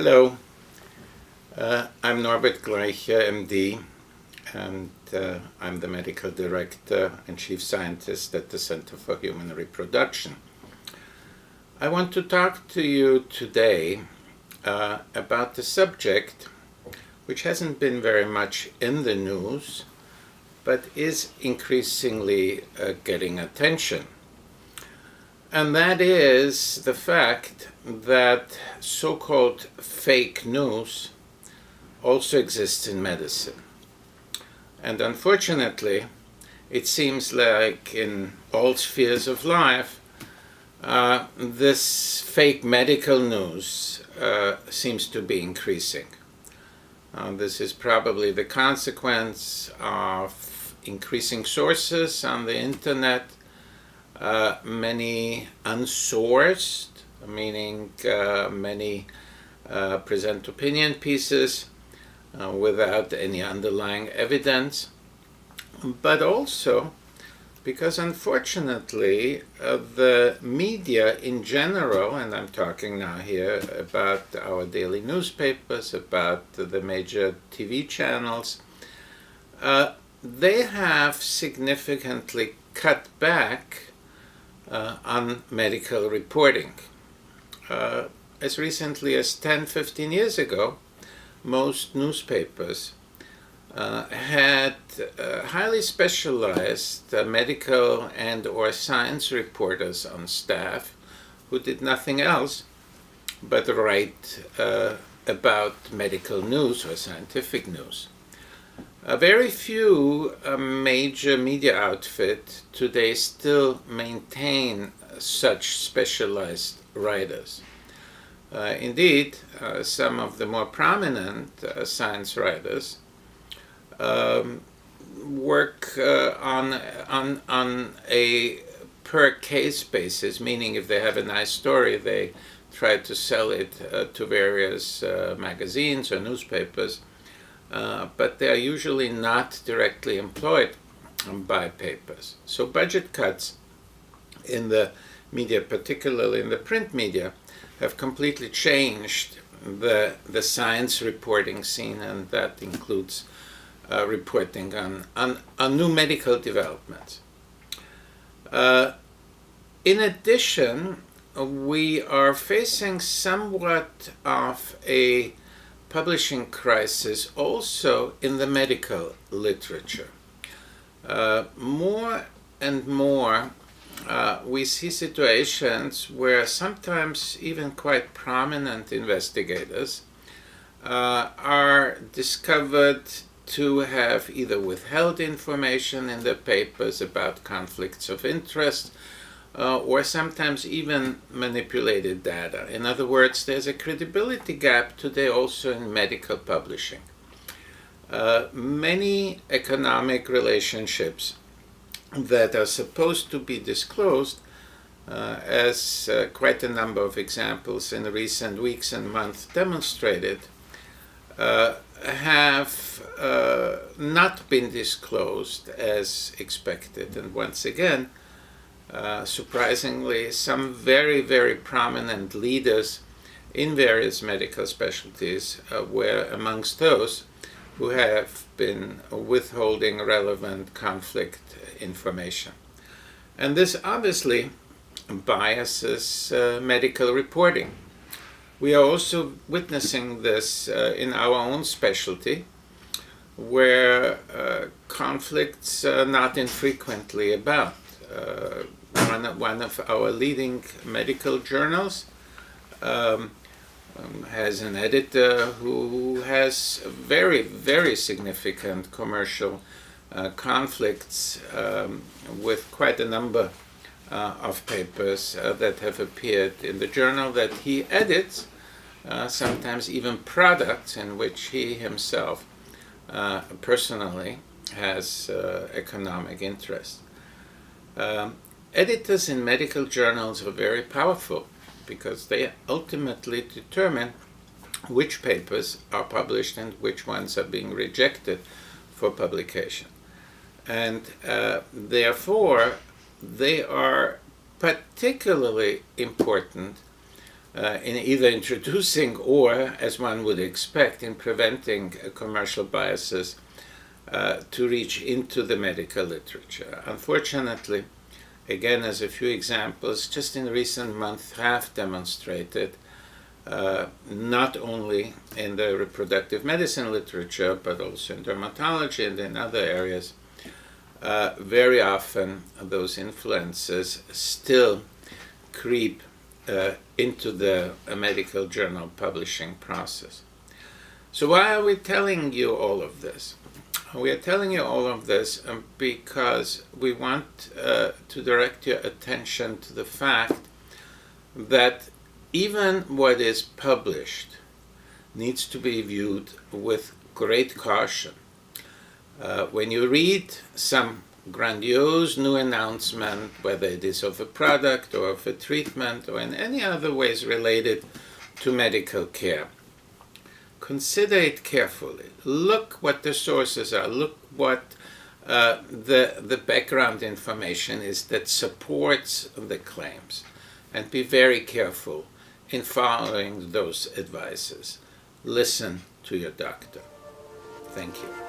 Hello, I'm Norbert Gleicher, MD, and I'm the Medical Director and Chief Scientist at the Center for Human Reproduction. I want to talk to you today about the subject which hasn't been very much in the news, but is increasingly getting attention. And that is the fact that so-called fake news also exists in medicine. And unfortunately, it seems like in all spheres of life, this fake medical news seems to be increasing. This is probably the consequence of increasing sources on the internet, many unsourced, meaning many present opinion pieces without any underlying evidence, but also because unfortunately the media in general, and I'm talking now here about our daily newspapers, about the major TV channels, they have significantly cut back on medical reporting. As recently as 10-15 years ago, most newspapers had highly specialized medical and or science reporters on staff who did nothing else but write about medical news or scientific news. Very few major media outfits today still maintain such specialized writers. Indeed, some of the more prominent science writers work on a per case basis, meaning if they have a nice story, they try to sell it to various magazines or newspapers. But they are usually not directly employed by papers. So budget cuts in the media, particularly in the print media, have completely changed the science reporting scene, and that includes reporting on new medical developments. In addition, we are facing somewhat of a publishing crisis also in the medical literature. More and more we see situations where sometimes even quite prominent investigators are discovered to have either withheld information in their papers about conflicts of interest, or sometimes even manipulated data. In other words, there's a credibility gap today also in medical publishing. Many economic relationships that are supposed to be disclosed, as quite a number of examples in recent weeks and months demonstrated, have not been disclosed as expected. And once again, surprisingly, some very, very prominent leaders in various medical specialties were amongst those who have been withholding relevant conflict information. And this obviously biases medical reporting. We are also witnessing this in our own specialty, where conflicts are not infrequently about. One of our leading medical journals has an editor who has very, very significant commercial conflicts with quite a number of papers that have appeared in the journal that he edits, sometimes even products in which he himself personally has economic interest. Editors in medical journals are very powerful because they ultimately determine which papers are published and which ones are being rejected for publication. And therefore, they are particularly important in either introducing or, as one would expect, in preventing commercial biases to reach into the medical literature. Unfortunately, again, as a few examples, just in recent months have demonstrated, not only in the reproductive medicine literature, but also in dermatology and in other areas, very often those influences still creep into the medical journal publishing process. So why are we telling you all of this? We are telling you all of this because we want to direct your attention to the fact that even what is published needs to be viewed with great caution. When you read some grandiose new announcement, whether it is of a product or of a treatment or in any other ways related to medical care, consider it carefully. Look what the sources are. Look what the background information is that supports the claims. And be very careful in following those advices. Listen to your doctor. Thank you.